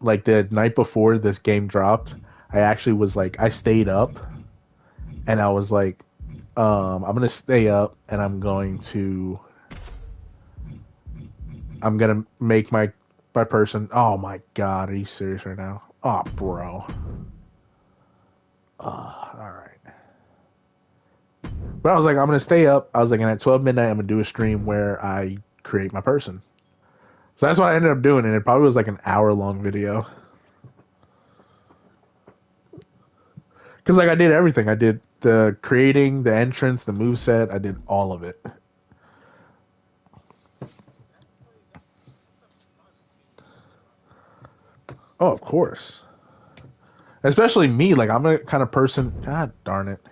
like the night before this game dropped, I actually was like, I stayed up and I was like, I'm gonna stay up and I'm gonna make my person. Oh my god, are you serious right now? Oh, bro. All right. But I was like, I'm gonna stay up. I was like, and at 12 midnight, I'm gonna do a stream where I create my person. So that's what I ended up doing, and it probably was like an hour long video. Because like I did everything. I did the creating, the entrance, the move set. I did all of it. Oh, of course. Especially me. Like I'm a kind of person. God darn it.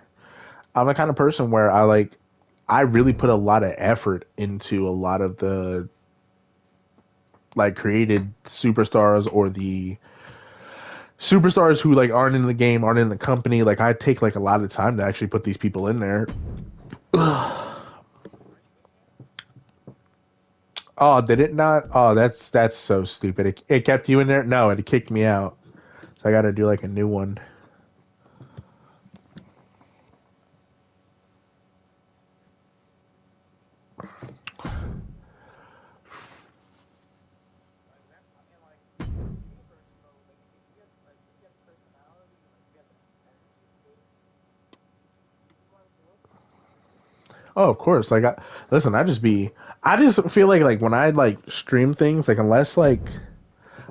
I'm the kind of person where I really put a lot of effort into a lot of the like created superstars or the superstars who like aren't in the game, aren't in the company. Like I take like a lot of time to actually put these people in there. Oh, did it not? Oh, that's so stupid. It kept you in there. No, it kicked me out. So I got to do like a new one. Oh, of course. Listen, I just feel like when I like stream things, like unless like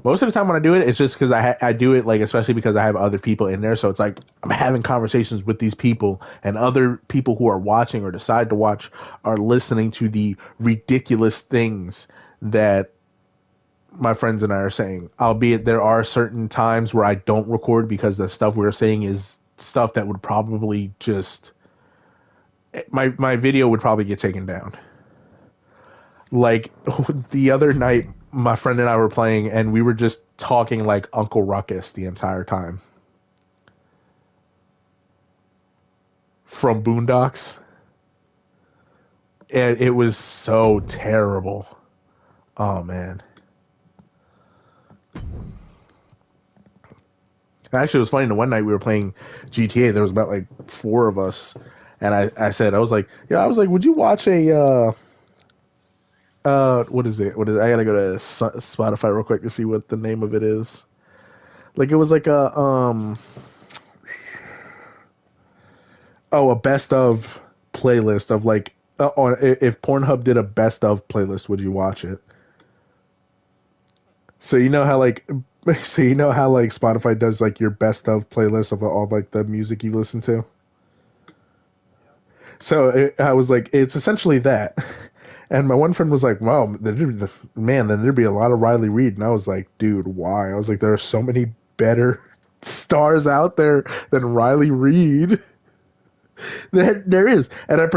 most of the time when I do it, it's just because I do it like especially because I have other people in there, so it's like I'm having conversations with these people, and other people who are watching or decide to watch are listening to the ridiculous things that my friends and I are saying. Albeit there are certain times where I don't record because the stuff we're saying is stuff that would probably just my video would probably get taken down. Like the other night, my friend and I were playing, and we were just talking like Uncle Ruckus the entire time from Boondocks, and it was so terrible. Oh man! Actually, it was funny. The one night we were playing GTA, there was about like four of us, and I said I was like, yeah, I was like, would you watch a what is it? What is it? I gotta go to Spotify real quick to see what the name of it is. Like it was like a best of playlist of like if Pornhub did a best of playlist, would you watch it? So you know how like so you know how like Spotify does like your best of playlist of all like the music you listen to. So I was like, it's essentially that. And my one friend was like, "Wow, man, then there'd be a lot of Riley Reid." And I was like, "Dude, why?" I was like, "There are so many better stars out there than Riley Reid." There is. And I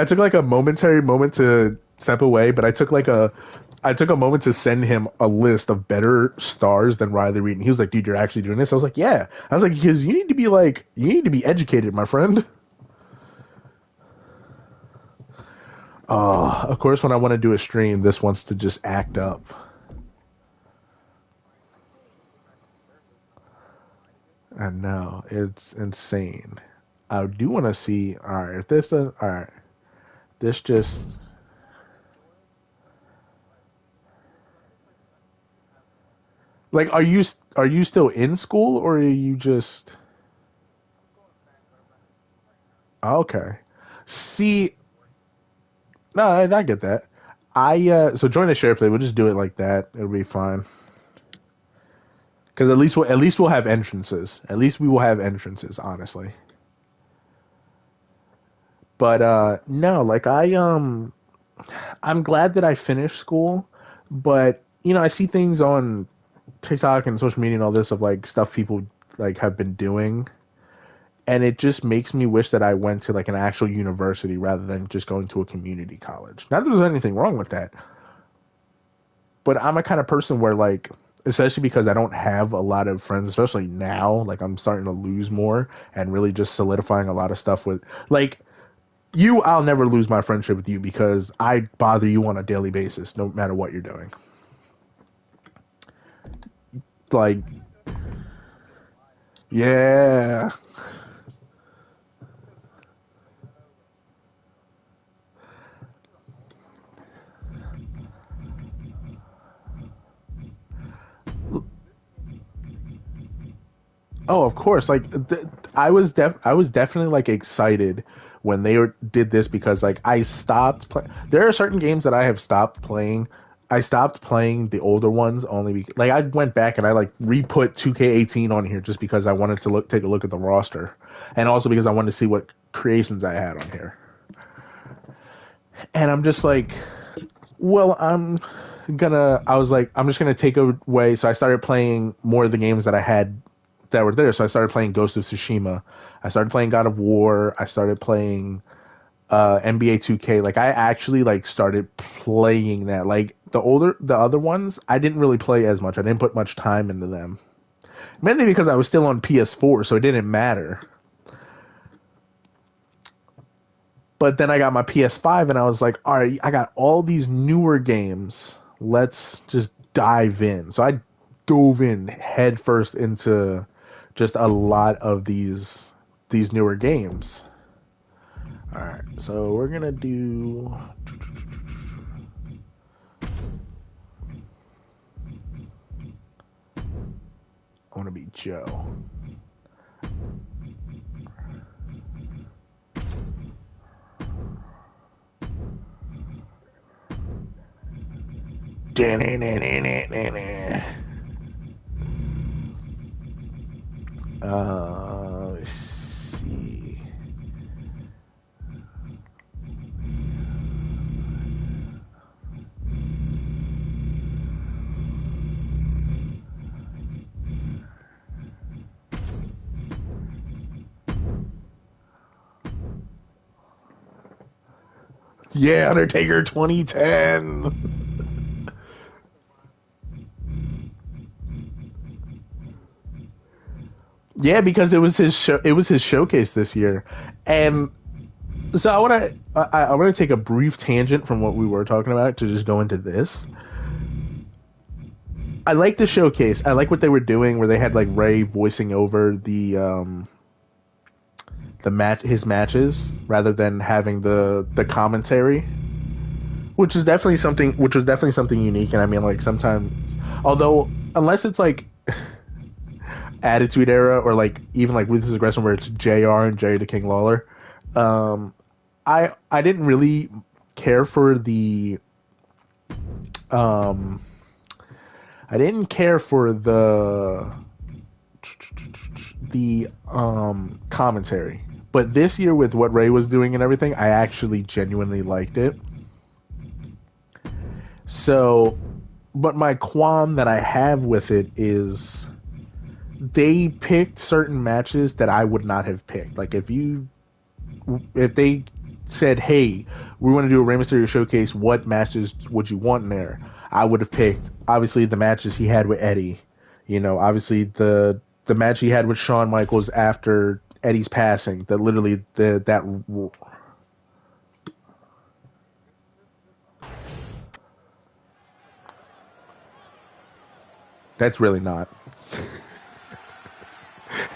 took like a momentary moment to step away, but I took a moment to send him a list of better stars than Riley Reid. And he was like, dude, you're actually doing this? I was like, yeah. I was like, because you need to be educated, my friend. Of course, when I want to do a stream, this wants to just act up. I know. It's insane. I do want to see, all right, if this does, all right, this just, like, are you still in school or are you just, okay. See, no, I get that. So join the sheriff. They would just do it like that. It'll be fine. Because at least we'll have entrances. At least we will have entrances. Honestly, but no, like I'm glad that I finished school. But you know, I see things on TikTok and social media and all this of like stuff people like have been doing, and it just makes me wish that I went to like an actual university rather than just going to a community college. Not that there's anything wrong with that, but I'm a kind of person where like especially because I don't have a lot of friends, especially now, like I'm starting to lose more and really just solidifying a lot of stuff with like you, I'll never lose my friendship with you because I bother you on a daily basis, no matter what you're doing. like, yeah. Oh, of course. Like I was definitely like excited when did this because like I stopped there are certain games that I have stopped playing. I stopped playing the older ones only because like I went back and I like re-put 2K18 on here just because I wanted to take a look at the roster and also because I wanted to see what creations I had on here. And I'm just like, well, I was like, I'm just gonna take away. So I started playing more of the games that I had that were there. So I started playing Ghost of Tsushima. I started playing God of War. I started playing NBA 2K. Like I actually like started playing that. Like the other ones, I didn't really play as much. I didn't put much time into them. Mainly because I was still on PS4, so it didn't matter. But then I got my PS5 and I was like, all right, I got all these newer games. Let's just dive in. So I dove in headfirst into just a lot of these newer games. All right, so we're gonna do. I want to be Joe. Let's see. Yeah, Undertaker 2010. Yeah, because it was his show. It was his showcase this year, and so I want to take a brief tangent from what we were talking about to just go into this. I like the showcase. I like what they were doing, where they had like Ray voicing over the his matches rather than having the commentary, which was definitely something unique. And I mean, like sometimes, although unless it's like Attitude Era or like even like Ruthless Aggression where it's JR and Jerry the King Lawler, I didn't really care for the I didn't care for the commentary. But this year with what Ray was doing and everything, I actually genuinely liked it. So, but my qualm that I have with it is they picked certain matches that I would not have picked. Like if they said, "Hey, we want to do a Rey Mysterio showcase. What matches would you want in there?" I would have picked obviously the matches he had with Eddie. You know, obviously the match he had with Shawn Michaels after Eddie's passing. That literally that's really not.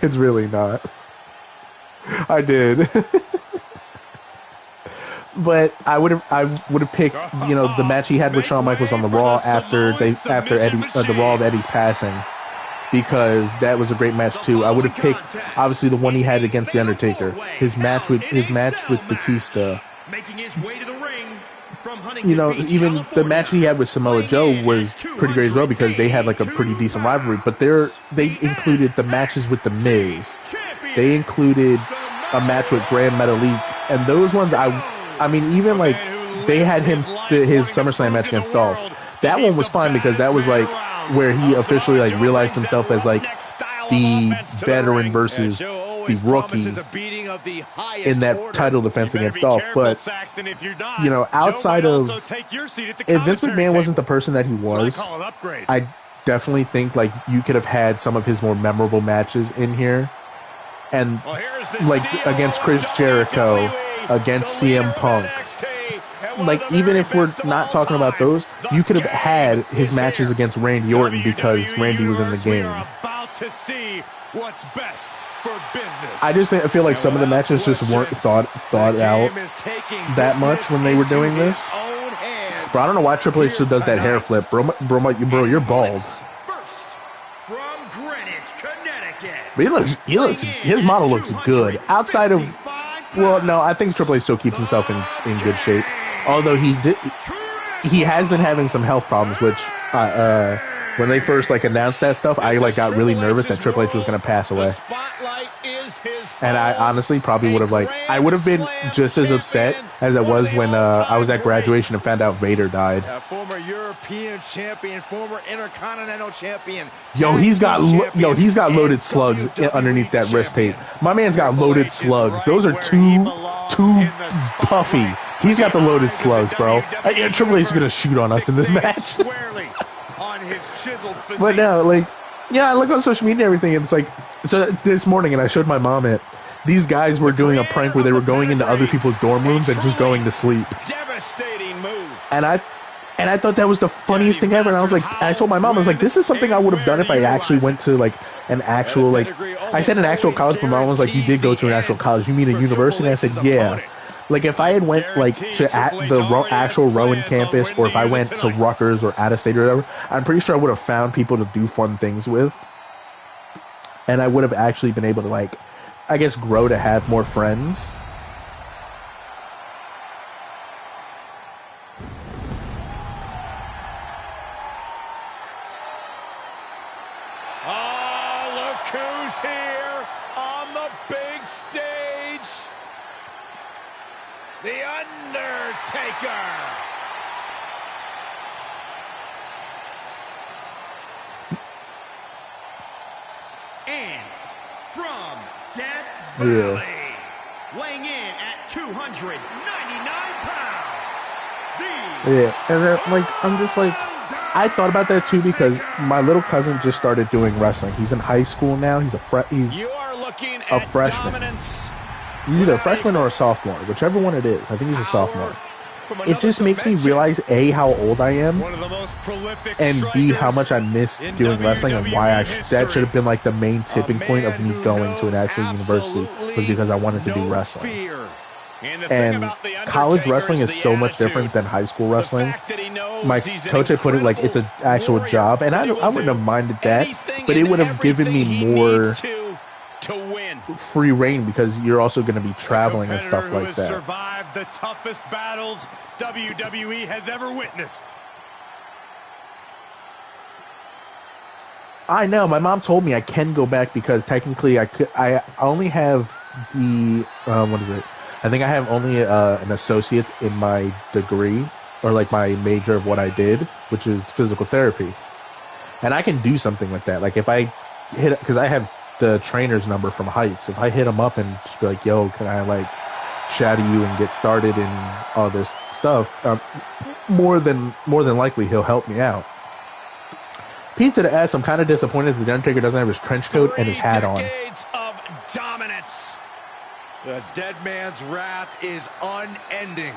It's really not. I did. But I would have picked, you know, the match he had with Shawn Michaels on the Raw after Eddie the Raw of Eddie's passing, because that was a great match too. I would have picked obviously the one he had against the Undertaker, his match with Batista. You know, even the match he had with Samoa Joe was pretty great as well because they had like a pretty decent rivalry. But they included the matches with the Miz. They included a match with Grand Metalik, and those ones I mean, even like they had his SummerSlam match against Dolph. That one was fine because that was like where he officially like realized himself as like the veteran versus the rookie in that title defense against Dolph. But you know, outside of if Vince McMahon wasn't the person that he was, I definitely think like you could have had some of his more memorable matches in here, and like against Chris Jericho, against CM Punk, like, even if we're not talking about those, you could have had his matches against Randy Orton because Randy was in the game. I just feel like some of the matches just weren't thought out that much when they were doing this. Bro, I don't know why Triple H still does that hair flip. Bro, you're bald. But his model looks good. Outside of, well, no, I think Triple H still keeps himself in good shape. Although he has been having some health problems, which, when they first like announced that stuff, I like got really nervous that Triple H was going to pass away. And I honestly probably would have I would have been just as upset as I was when I was at graduation and found out Vader died. Former European champion, former Intercontinental champion. He's got loaded slugs underneath that wrist tape. My man's got loaded slugs. Those are too puffy. He's got the loaded slugs, bro. Triple H is gonna shoot on us in this match. But no, I look on social media and everything, and it's like, so this morning, and I showed my mom it. These guys were doing a prank where they were going into other people's dorm rooms and just going to sleep. And I thought that was the funniest thing ever. And I was like, I told my mom, I was like, this is something I would have done if I actually went to an actual I said an actual college, but my mom was like, you did go to an actual college. You mean a university? And I said, yeah. If I had went to the actual Rowan campus, or if I went to Rutgers or out of state or whatever, I'm pretty sure I would have found people to do fun things with, and I would have actually been able to I guess grow to have more friends. Oh, look who's here on the big stage. The Undertaker. And from Death Valley, weighing in at 299 pounds. And then, I'm just I thought about that too because my little cousin just started doing wrestling. He's in high school now. He's a freshman. He's either a freshman or a sophomore, whichever one it is. I think he's a sophomore. It just makes me realize A, how old I am, and B, how much I miss doing wrestling, and why that should have been the main tipping point of me going to an actual university, was because I wanted to do wrestling. And college wrestling is so much different than high school wrestling. My coach had put it it's an actual job, and I wouldn't have minded that, but it would have given me more free reign because you're also going to be traveling and stuff like that. Survived the toughest battles WWE has ever witnessed. I know. My mom told me I can go back because technically I only have the what is it? I think I have only an associate's in my degree, or my major of what I did, which is physical therapy, and I can do something with that. If I hit, because I have the trainer's number from Heights. If I hit him up and just be like, yo, can I shadow you and get started in all this stuff, more than likely he'll help me out. Pizza to S, I'm kind of disappointed that the Undertaker doesn't have his trench coat and his hat on. Of dominance. The dead man's wrath is unending.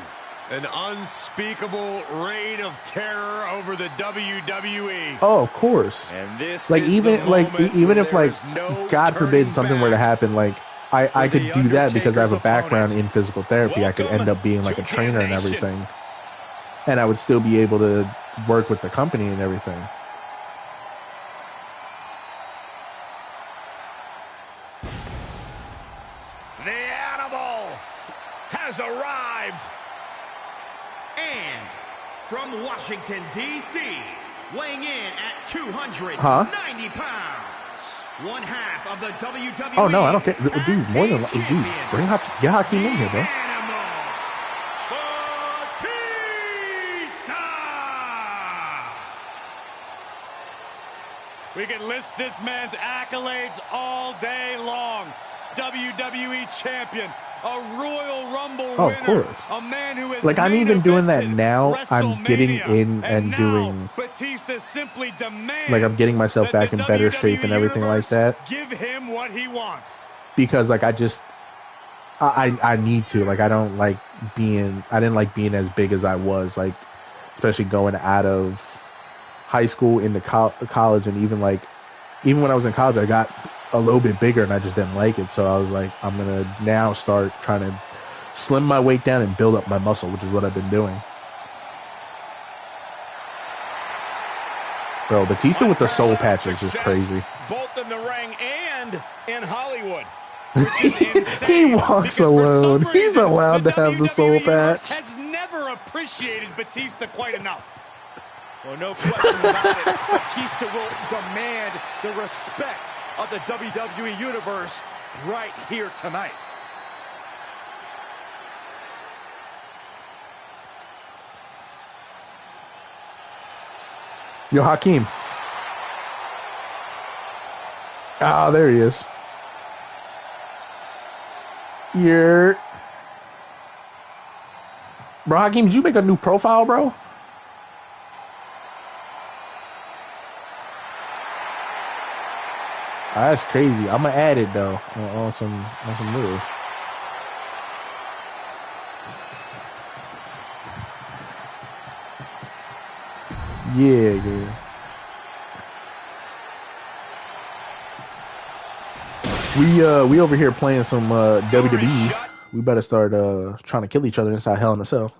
An unspeakable reign of terror over the WWE. Oh, of course. And this even if God forbid something were to happen, I could do that because I have a background in physical therapy. I could end up being a trainer and everything, and I would still be able to work with the company and everything. The animal has arrived. And from Washington, D.C., weighing in at 290 pounds, one half of the WWE. Oh, no, I don't care. Dude, more than... Dude, get Hakeem in here, bro. We can list this man's accolades all day long. WWE champion, a Royal Rumble winner, of course. A man who is I'm even doing that now. I'm getting in and doing Batista simply demands I'm getting myself back in better shape and everything like that. Give him what he wants. Because I need to. I don't I didn't like being as big as I was, like especially going out of high school into college, and even when I was in college, I got a little bit bigger and I just didn't like it. So I was like, I'm gonna now start trying to slim my weight down and build up my muscle, which is what I've been doing. Bro, Batista with the soul patch is just crazy. Both in the ring and in Hollywood. He walks alone. He's allowed to have the soul patch. Has never appreciated Batista quite enough. Well, no question about it. Batista will demand the respect of the WWE Universe right here tonight. Yo, Hakeem. Ah, there he is. Bro, Hakeem, did you make a new profile, bro? That's crazy. I'm gonna add it though on some move. Yeah, dude. We over here playing some WWE. We better start trying to kill each other inside Hell in a Cell.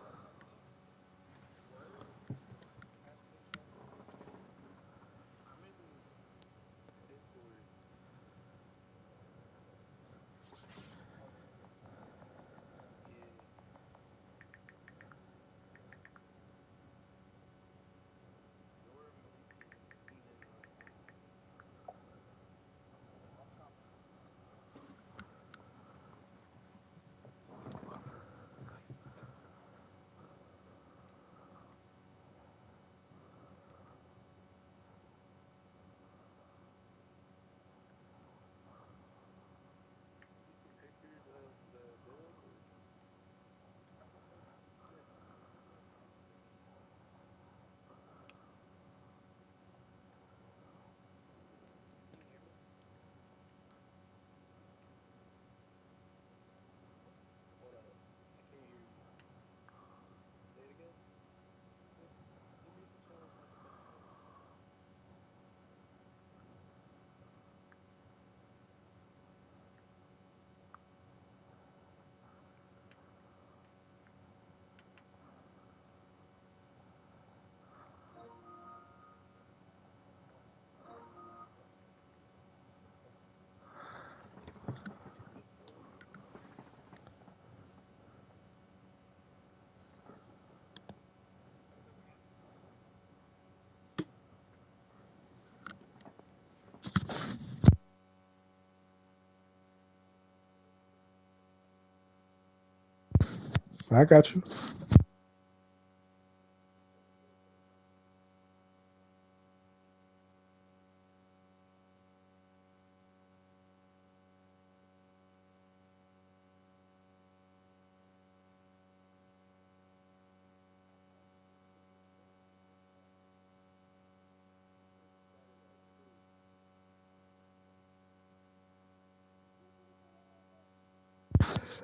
I got you.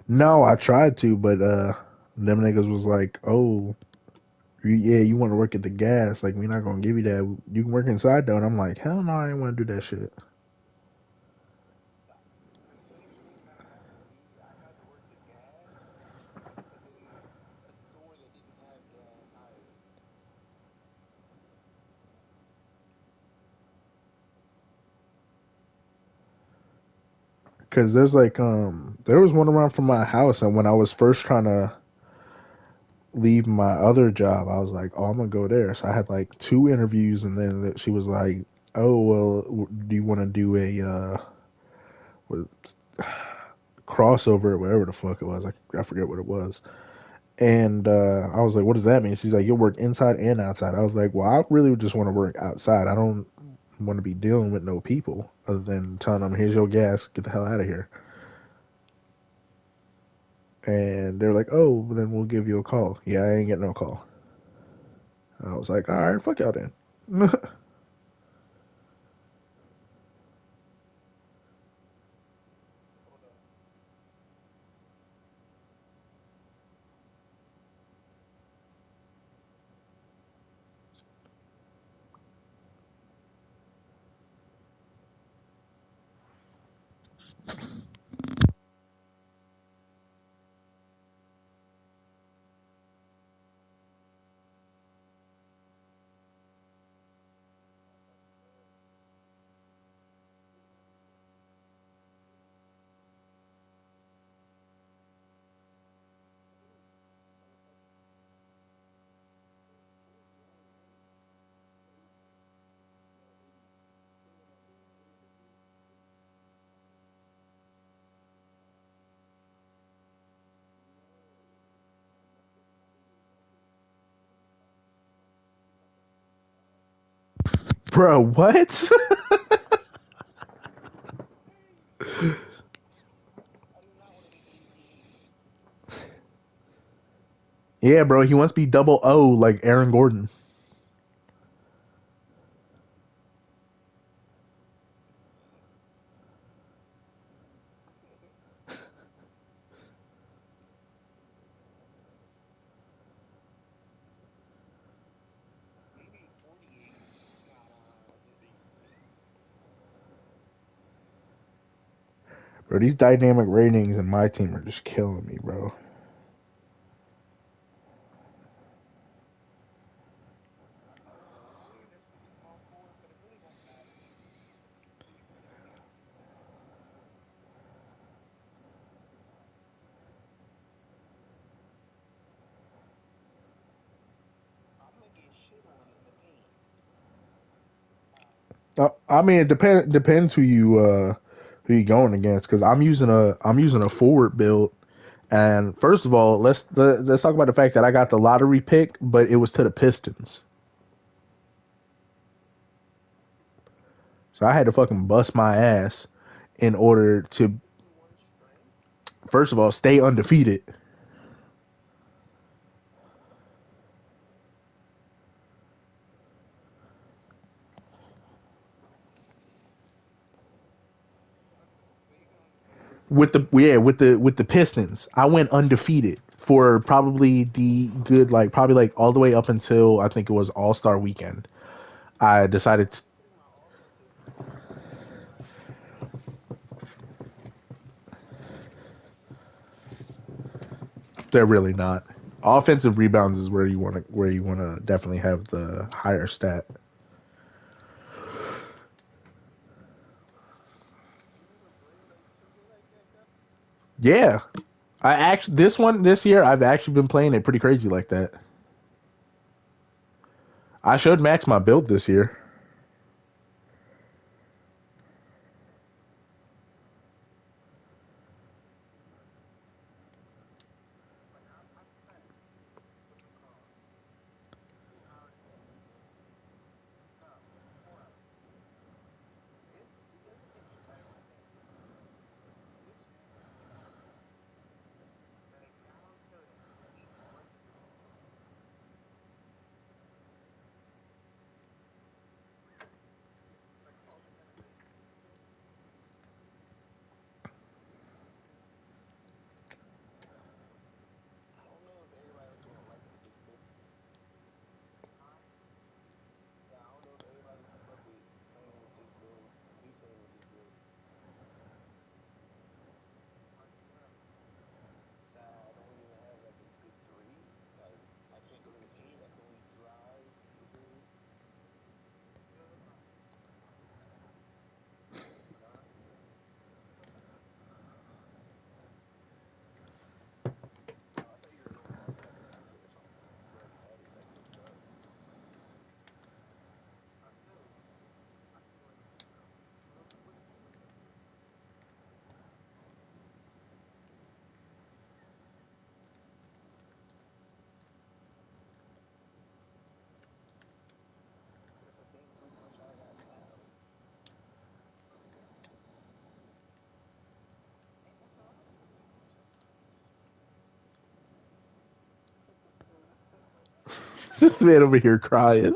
No, I tried to, but them niggas was like, "Oh, yeah, you want to work at the gas? Like, we're not gonna give you that. You can work inside though." And I'm like, "Hell no, I ain't want to do that shit." Cause there's like there was one around from my house, and when I was first trying to leave my other job, I was like, "Oh, I'm gonna go there." So I had like 2 interviews, and then she was like, "Oh, well, do you want to do a what, crossover or whatever the fuck it was?" I forget what it was. And I was like, "What does that mean?" She's like, "You'll work inside and outside." I was like, "Well, I really just want to work outside. I don't want to be dealing with no people other than telling them, 'Here's your gas. Get the hell out of here.'" And they're like, "Oh, well, then we'll give you a call." Yeah, I ain't getting no call. I was like, "All right, fuck y'all then." Bro, what? Yeah, bro, he wants to be double O like Aaron Gordon. Bro, these dynamic ratings in my team are just killing me, bro. I mean, it depends who you going against, because I'm using a forward build, and first of all, let's talk about the fact that I got the lottery pick, but it was to the Pistons, so I had to fucking bust my ass in order to, first of all, stay undefeated. With the Pistons, I went undefeated for probably the good, like probably like all the way up until I think it was All-Star weekend. I decided they're really not. Offensive rebounds is where you want to definitely have the higher stat. Yeah, I actually this year I've actually been playing it pretty crazy like that. I should max my build this year. This man over here crying.